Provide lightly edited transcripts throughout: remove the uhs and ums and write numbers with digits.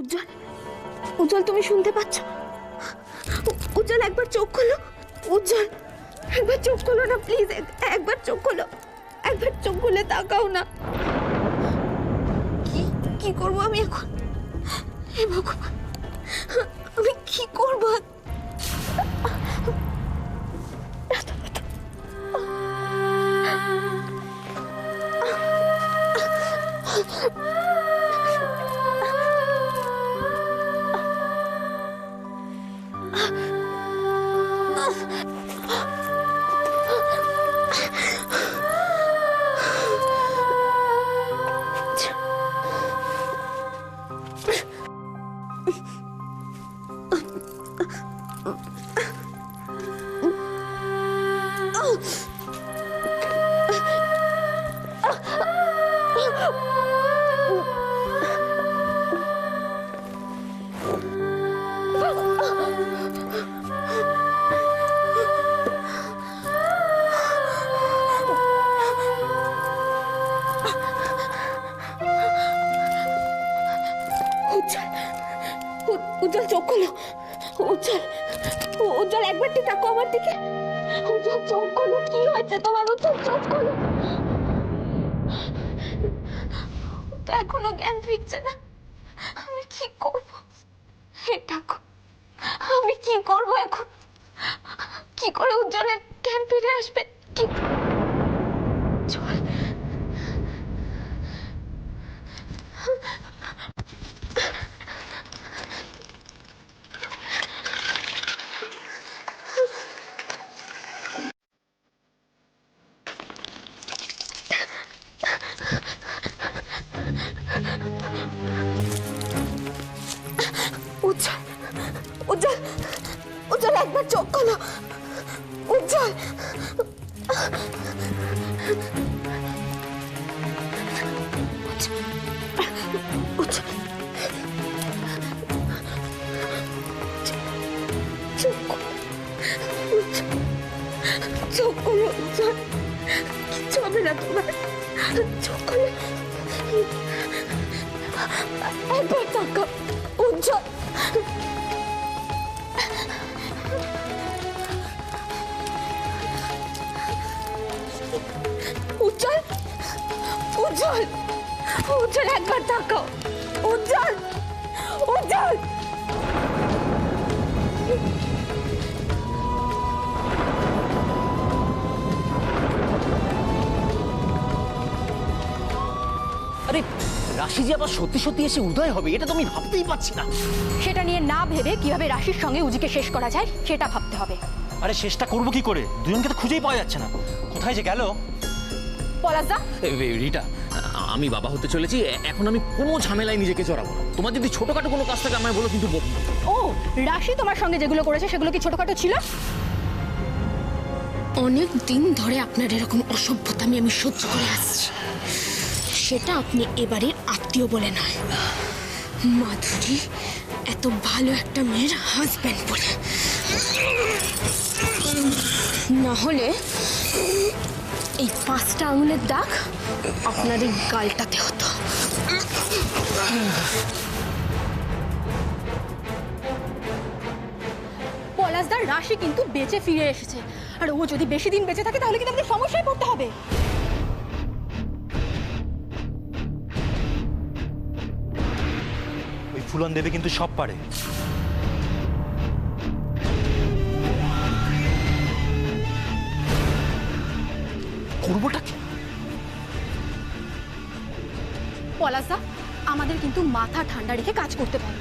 উজ্জ্বল, উজ্জ্বল তুমি শুনতে পাচ্ছ? উজ্জ্বল একবার চোখ খোলো। উজ্জ্বল একবার চোখ খোলো না প্লিজ, একবার চোখ খোলো, একবার চোখ খুলে তাকাও না। কি করবো আমি এখন? হে ভগবান, আমি কি করবো? উজ্জ্বল চোখ খোলো। উজ্জ্বল, উজ্জ্বল একবার তাকাও আমার দিকে। উজ্জ্বল চোখ খোলো, কি হয়েছে তোমার? উজ্জ্বল চোখ খোলো। তো এখনো জ্ঞান ফিরছে না, আমি কি করবো? হে ঠাকুর, আমি কি করবো এখন? কি করে উজ্জ্বলের জ্ঞান ফিরে আসবে? কি চল। উজ্জ্বল, উজ্জ্বল, উজ্জ্বল একবার চোখ খোলো। উজ্জ্বল, উজ্জ্বল, চোখ খোলো। চোখ খোলো উজ্জ্বল, কিচ্ছু হবে না তোমার। চোখ খোলো, একবার তাকাও। উজ্জ্বল, উজ্জ্বল, উজ্জ্বল, উজ্জ্বল একবার তাকাও। উজ্জ্বল, উজ্জ্বল। আরে রাশি যে আবার সত্যি সত্যি এসে উদয় হবে এটা তো আমি ভাবতেই পারছি না। সেটা নিয়ে না ভেবে কিভাবে রাশির সঙ্গে উজিকে শেষ করা যায় সেটা ভাবতে হবে। আরে শেষটা করবো কি করে? দুজনকে তো খুঁজেই পাওয়া যাচ্ছে না, কোথায় যে গেল? পলাশদা, রিটা, আমি বাবা হতে চলেছি, এখন আমি কোনো ঝামেলায় নিজেকে জড়াবো না। তোমার যদি ছোটখাটো কোনো কাজ থাকে আমায় বলো, কিন্তু ও রাশি তোমার সঙ্গে যেগুলো করেছে সেগুলো কি ছোটখাটো ছিল? অনেক দিন ধরে আপনার এরকম অসভ্যতামি আমি সহ্য করে আসছি, সেটা আপনি এবারের আত্মীয় বলে নয়, মাধুরী এত ভালো একটা মেয়ের হাজব্যান্ড বলে। না হলে এই 5টা আঙুলের দাগ আপনার এই গালটাতে হতো। পলাশদার রাশি কিন্তু বেঁচে ফিরে এসেছে, আর ও যদি বেশি দিন বেঁচে থাকে তাহলে কিন্তু আমাদের সমস্যায় পড়তে হবে। ওই ফুলন দেবী কিন্তু সব পারে। করবোটা কি? পলাশদা, আমাদের কিন্তু মাথা ঠান্ডা রেখে কাজ করতে পারো।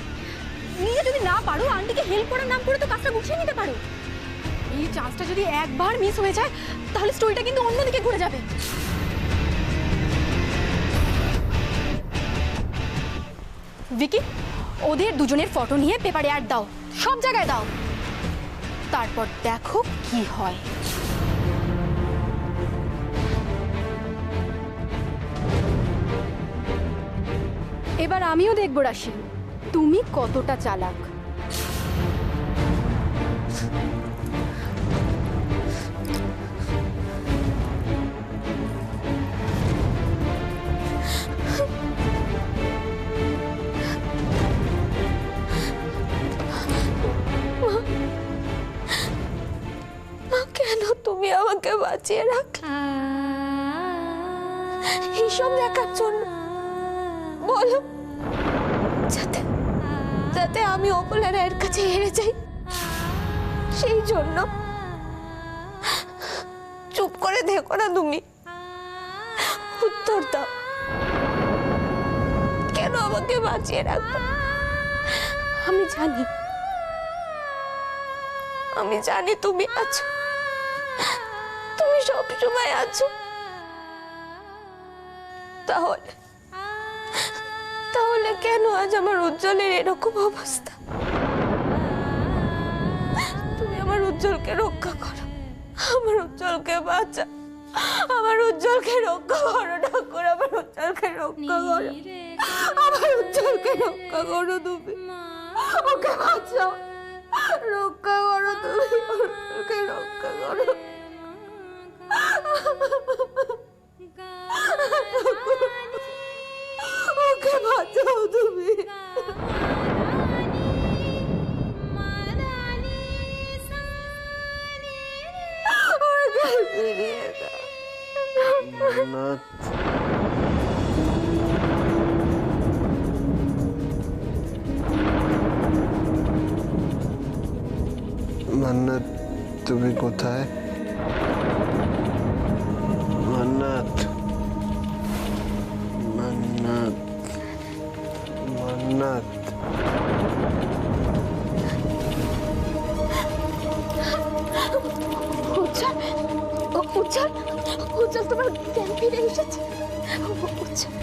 নিজে যদি না পারো আন্টিকে হেল্প করার নাম করে তো কাজটা গুছিয়ে নিতে পারো। এই চান্সটা যদি একবার মিস হয়ে যায় তাহলে স্টোরিটা কিন্তু অন্যদিকে ঘুরে যাবে। ভিকি, ওদের দুজনের ফটো নিয়ে পেপারে অ্যাড দাও, সব জায়গায় দাও, তারপর দেখো কি হয়। এবার আমিও দেখবো রাশি তুমি কতটা চালাক। বাঁচিয়ে রাখলে এইসব দেখার জন্য? বলো, যাতে যাতে আমি অপলা রায়ের কাছে হেরে যাই সেই জন্য? চুপ করে দেখো না তুমি, উত্তর দাও। কেন আমাকে বাঁচিয়ে রাখবে? আমি জানি তুমি আছো, তুমি সব সময় আছো। তাহলে তাহলে কেন আজ আমার উজ্জ্বলের এরকম অবস্থা? তুমি আমার উজ্জ্বলকে রক্ষা করো, আমার উজ্জ্বলকে বাঁচা, আমার উজ্জ্বলকে রক্ষা করো ঠাকুর, আমার উজ্জ্বলকে রক্ষা করো, আমার উজ্জ্বলকে রক্ষা করো তুমি, ওকে বাঁচাও, রক্ষা করো তুমি, ওকে রক্ষা করো। ওকে বাঁচাও তুমি। ওকে ফিরিয়ে দাও। মান্নাত, তুমি কোথায়? মান্নাত, মান্নাত, মান্নাত। উজ্জ্বল, উজ্জ্বল, উজ্জ্বল, তোমার জ্ঞান ফিরে এসেছে। উজ্জ্বল,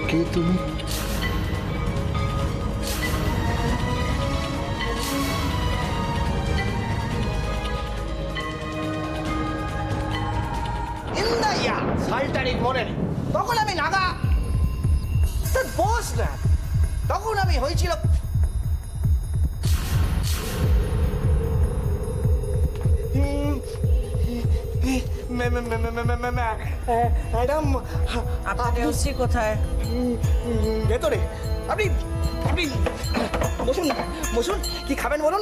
কে তুমি? ইন্দাইয়া সালটারি মনে নেই, তখন আমি নাগা তোর বস না, তখন আমি হয়েছিল ম্যাডাম। আপনার ওসি কোথায়? ভেতরে। আপনি আপনি বসুন, বসুন। কি খাবেন বলুন?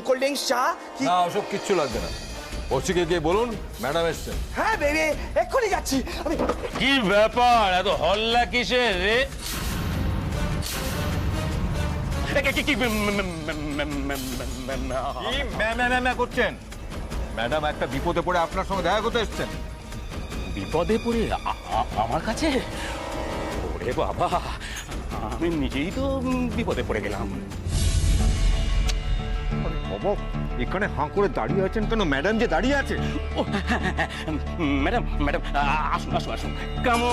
কোল্ড ড্রিঙ্কস, চা? কি? না, ওসব কিচ্ছু লাগবে না। ওসিকে গিয়ে বলুন ম্যাডাম এসছেন। হ্যাঁ বেবি, এক্ষুনি যাচ্ছি আমি। কি ব্যাপার, এত হল্লা কিসের রে? কি ম্যাম করছেন? ম্যাডাম একটা বিপদে পড়ে আপনার সঙ্গে দেখা করতে এসছেন। বিপদে পড়ে আমার কাছে? ওরে বাবা, আমি নিজেই তো বিপদে পড়ে গেলাম। বাবা, এখানে হাঁ করে দাঁড়িয়ে আছেন কেন? ম্যাডাম যে দাঁড়িয়ে আছে। ও, ম্যাডাম, ম্যাডাম, আসুন আসুন আসুন, কেমন?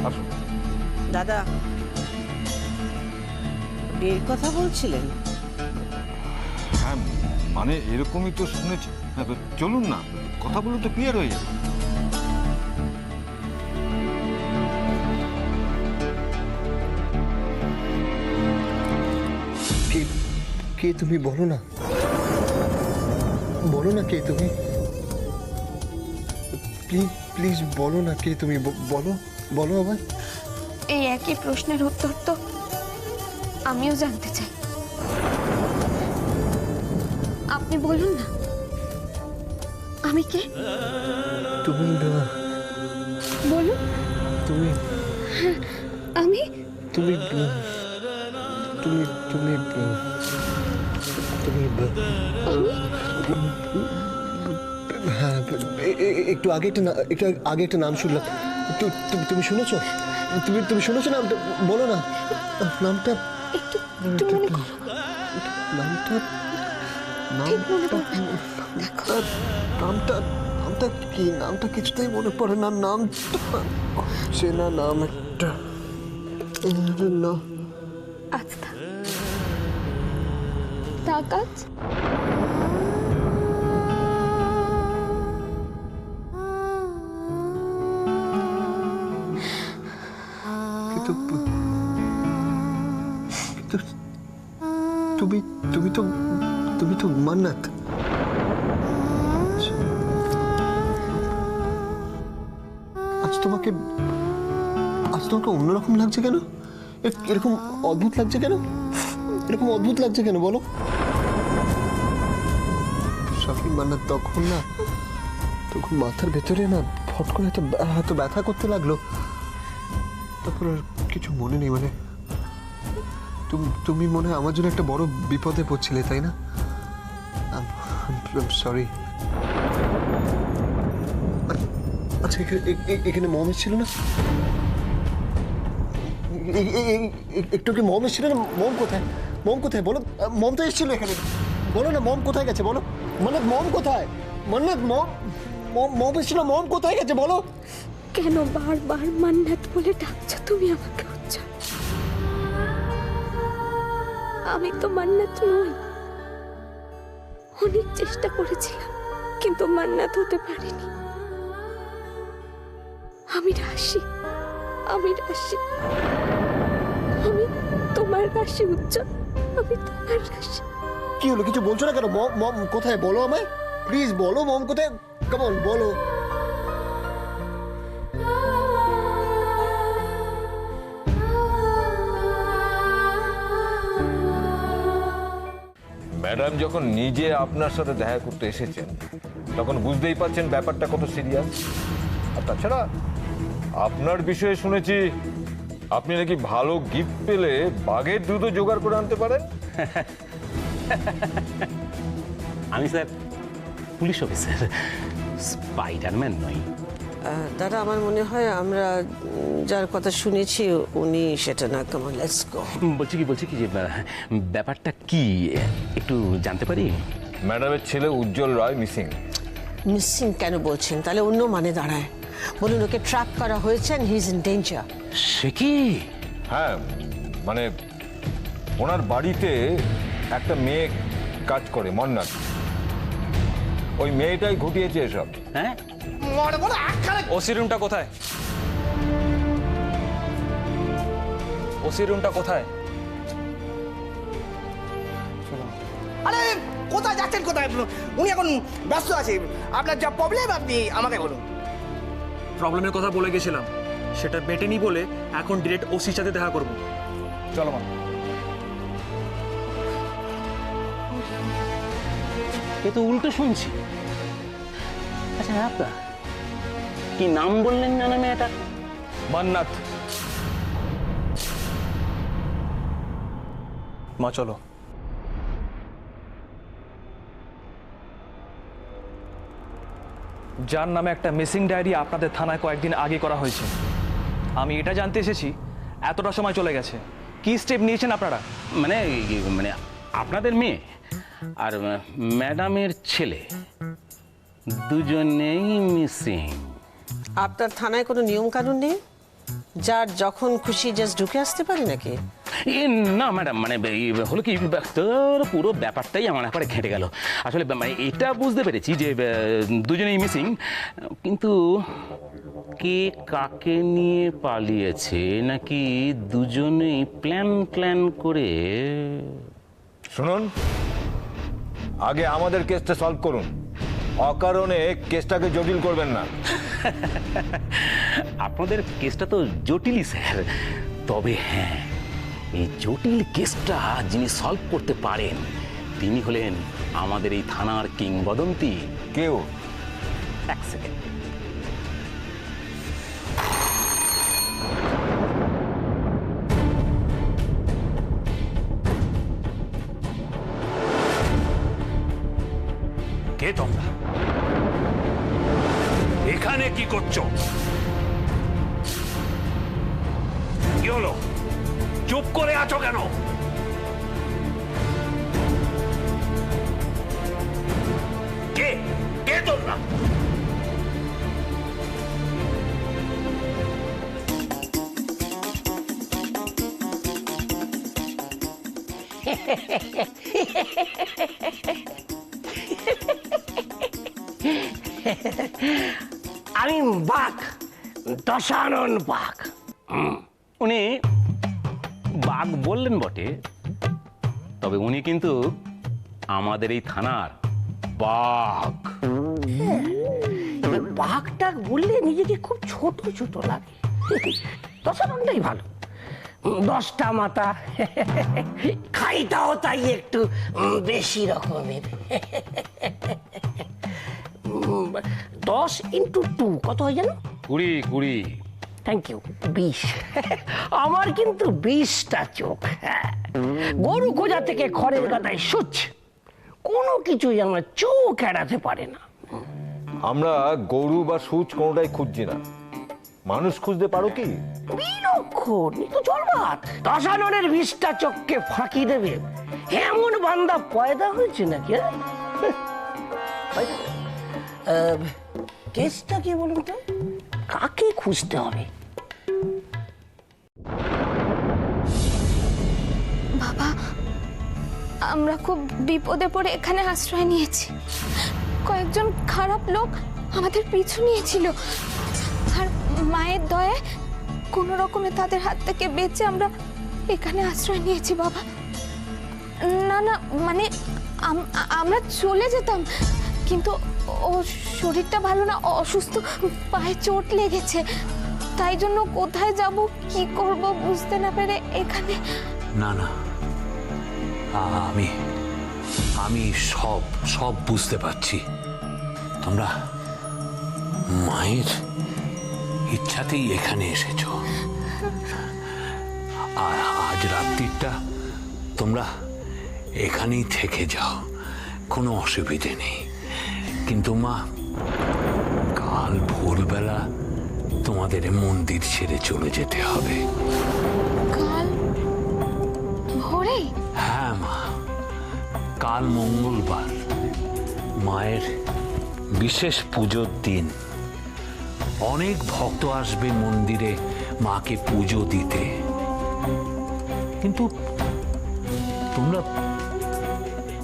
আসুন। দাদা, বিয়ের কথা বলছিলেন? হ্যাঁ, মানে এরকমই তো শুনেছি। হ্যাঁ, তো চলুন না, কথা বলুন তো ক্লিয়ার হয়ে যাবে। কে তুমি? বলো না, বলো না কে তুমি। প্লিজ প্লিজ বলো না কে তুমি। বলো, বলো আবার। এই একই প্রশ্নের উত্তর তো আমিও জানতে চাই। আপনি বলুন না, আমি কে? তুমি না, বলুন। তুমি আমি তুমি তুমি তুমি তুমি হ্যাঁ, একটু আগে একটা নাম শুনলাম। তুমি শুনেছো? তুমি শুনেছো নামটা? বলো না নামটা। একটু মনে করো। নামটা ঠিক মনে পড়বে। নামটা কি? নামটা কিছুতেই মনে পড়ে না। নামটা চেনা নাম একটা। আচ্ছা, ডাকাত? কিন্তু তুমি তুমি তো তুমি তো মান্নাত। আজ তোমাকে অন্যরকম লাগছে কেন? এরকম অদ্ভুত লাগছে কেন? এরকম অদ্ভুত লাগছে কেন বলো? সবই মান্নাত তখন মাথার ভেতরে না ফট করে এত ব্যথা করতে লাগলো, তারপর আর কিছু মনে নেই। মানে তুমি মনে হয় আমার জন্য একটা বড় বিপদে পড়ছিলে, তাই না? সরি। আচ্ছা, এখানে মম এসেছিল না? একটু কি মম এসেছিল না? মম কোথায় বলো? মম তো এসেছিল এখানে, বলো না মম কোথায় গেছে বলো? মান্নাত মম কোথায়? মান্নাত মম এসেছিল, মম কোথায় গেছে বলো? কেন বারবার মান্নাত বলে ডাকছো তুমি আমাকে? আমি তো মান্নাত নই। অনেক চেষ্টা করেছিলাম কিন্তু মান্নাত হতে পারিনি। আমি রাশি, আমি তোমার রাশি উজ্জ্বল, আমি তোমার রাশি। কি হলো, কিছু বলছো না কেন? মম কোথায় বলো আমায়, প্লিজ বলো মম কোথায়, কেমন বলো। ম্যাডাম যখন নিজে আপনার সাথে দেখা করতে এসেছেন তখন বুঝতেই পারছেন ব্যাপারটা কত সিরিয়াস। আর তাছাড়া আপনার বিষয়ে শুনেছি আপনি নাকি ভালো গিফট পেলে বাঘের দুধও জোগাড় করে আনতে পারেন। আমি স্যার পুলিশ অফিসার, স্পাইডারম্যান নই। দাদা আমার মনে হয় আমরা যার কথা শুনেছি উনি সেটা না। কেমন, লেটস গো। বলছি কি যে ব্যাপারটা কি একটু জানতে পারি? ম্যাডামের ছেলে উজ্জ্বল রায় মিসিং কেন বলছেন? তাহলে অন্য মানে দাঁড়ায়। বলুন ওকে ট্র্যাপ করা হয়েছে, হি ইজ ইন ডেঞ্জার। সে কি? হ্যাঁ, মানে ওনার বাড়িতে একটা মেয়ে কাজ করে, মান্নাত। ওই মেয়েটাই ঘটিয়েছে এসব। হ্যাঁ, ওসি রুমটা কোথায়? ওসি রুমটা কোথায়? আরে কোথায় যাচ্ছেন, কোথায়? উনি এখন ব্যস্ত আছে। আপনার যা প্রবলেম আপনি আমাকে বলুন। প্রবলেমের কথা বলে গেছিলাম, সেটা মেটেনি বলে এখন ডিরেক্ট ওসির সাথে দেখা করব। চলো মা। এ তো উল্টো শুনছি। আচ্ছা আপনার কি নাম বললেন জানা মেয়েটা? মান্নাত। মা চলো। যার নামে একটা মিসিং ডায়েরি আপনাদের থানায় কয়েকদিন আগে করা হয়েছে, আমি এটা জানতে এসেছি এতটা সময় চলে গেছে। কি স্টেপ নিয়েছেন আপনারা? মানে মানে আপনাদের মেয়ে আর ম্যাডামের ছেলে দুজনেই মিসিং। আপনার থানায় কোনো নিয়ম কানুন নেই? যার যখন খুশি জাস্ট ঢুকে আসতে পারে নাকি? না ম্যাডাম, মানে হলো কি, তোর পুরো ব্যাপারটাই আমার ব্যাপারে ঘেঁটে গেল। আসলে মানে এটা বুঝতে পেরেছি যে দুজনেই মিসিং, কিন্তু কে কাকে নিয়ে পালিয়েছে নাকি দুজনেই প্ল্যান করে। শুনুন, আগে আমাদের কেসটা সলভ করুন, অকারণে কেসটাকে জটিল করবেন না। আপনাদের কেসটা তো জটিলই স্যার, তবে হ্যাঁ, এই জটিল কেসটা যিনি সলভ করতে পারেন তিনি হলেন আমাদের এই থানার কিংবদন্তি। কেউ? এক সেকেন্ড। কে তোমরা? এখানে কি করছো? কি হলো, চুপ করে আছো কেন? কে কে তোমরা? আমি বাঘ, দশানন বাঘ। উনি বাঘ বললেন বটে, তবে উনি কিন্তু আমাদের এই থানার বাঘ। বাঘটা বললে নিজেকে খুব ছোট ছোট লাগে। দশাননটাই ভালো, 10টা মাথা, খাইটাও তাই একটু বেশি রকমের। 10 × 2 কত হয় জানো? 20। Thank you, 20। আমার কিন্তু 20টা চোখ। গরু খোঁজা থেকে খড়ের গাদায় সুচ, কোনো কিছুই আমার চোখ এড়াতে পারে না। আমরা গরু বা সূচ কোনোটাই খুঁজছি না, মানুষ খুঁজতে পারো কি? বিলক্ষণ, এ তো জলবাদ। দশাননের 20টা চোখকে ফাঁকি দেবে এমন বান্দা পয়দা হয়েছে নাকি? কেসটা কি বলুন তো, কাকে খুঁজতে হবে? বাবা, আমরা খুব বিপদে পড়ে এখানে আশ্রয় নিয়েছি। কয়েকজন খারাপ লোক আমাদের পিছু নিয়েছিল, আর মায়ের দয়ায় কোনো রকমে তাদের হাত থেকে বেঁচে আমরা এখানে আশ্রয় নিয়েছি বাবা। না না, মানে আমরা চলে যেতাম, কিন্তু ও শরীরটা ভালো না, অসুস্থ, পায়ে চোট লেগেছে, তাই জন্য কোথায় যাব কি করব বুঝতে না পেরে এখানে। না না, আমি সব বুঝতে পারছি। তোমরা মায়ের ইচ্ছাতেই এখানে এসেছো, আর আজ রাত্রিটা তোমরা এখানেই থেকে যাও, কোনো অসুবিধে নেই। কিন্তু মা, কাল ভোরবেলা তোমাদের মন্দির ছেড়ে চলে যেতে হবে। কাল ভোরে? হ্যাঁ মা, কাল মঙ্গলবার, মায়ের বিশেষ পুজোর দিন। অনেক ভক্ত আসবে মন্দিরে মাকে পুজো দিতে, কিন্তু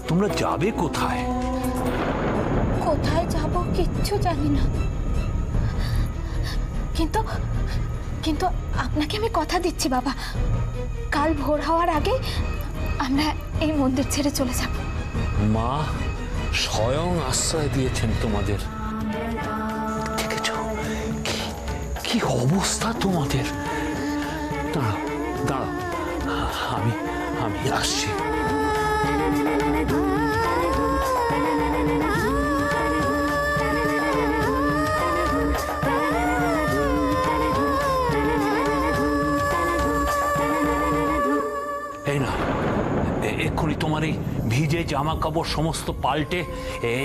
তোমরা যাবে কোথায়? কোথায় যাব কিচ্ছু জানি না, কিন্তু আপনাকে আমি কথা দিচ্ছি বাবা, কাল ভোর হওয়ার আগে আমরা এই মন্দির ছেড়ে চলে যাব। মা স্বয়ং আশ্রয় দিয়েছেন তোমাদের, দেখেছ কি অবস্থা তোমাদের। দাঁড়াও দাঁড়াও, আমি আসছি। এই না, এক্ষুনি তোমার এই ভিজে জামা কাপড় সমস্ত পাল্টে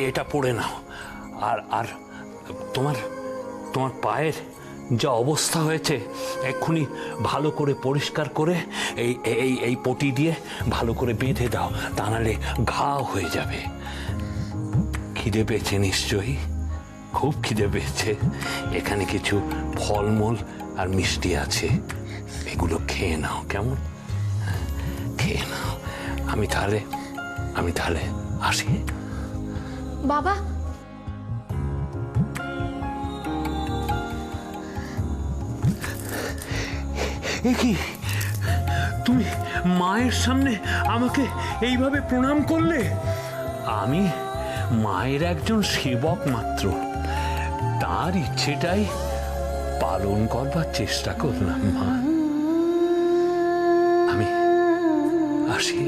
এটা পরে নাও। আর তোমার পায়ের যা অবস্থা হয়েছে, এক্ষুনি ভালো করে পরিষ্কার করে এই পটি দিয়ে ভালো করে বেঁধে দাও, তা নাহলে ঘা হয়ে যাবে। খিদে পেয়েছে নিশ্চয়ই, খুব খিদে পেয়েছে। এখানে কিছু ফলমূল আর মিষ্টি আছে, এগুলো খেয়ে নাও, কেমন? খেয়ে নাও। আমি তাহলে আসি। বাবা, কি তুমি মায়ের সামনে আমাকে এইভাবে প্রণাম করলে? আমি মায়ের একজন সেবক মাত্র, তার ইচ্ছেটাই পালন করবার চেষ্টা করলাম মা। আমি আসি।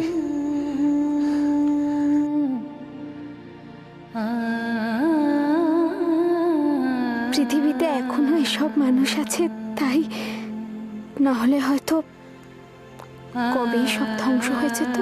পৃথিবীতে এখনো এসব মানুষ আছে, তাই না হলে হয়তো কবেই সব ধ্বংস হয়েছে। তো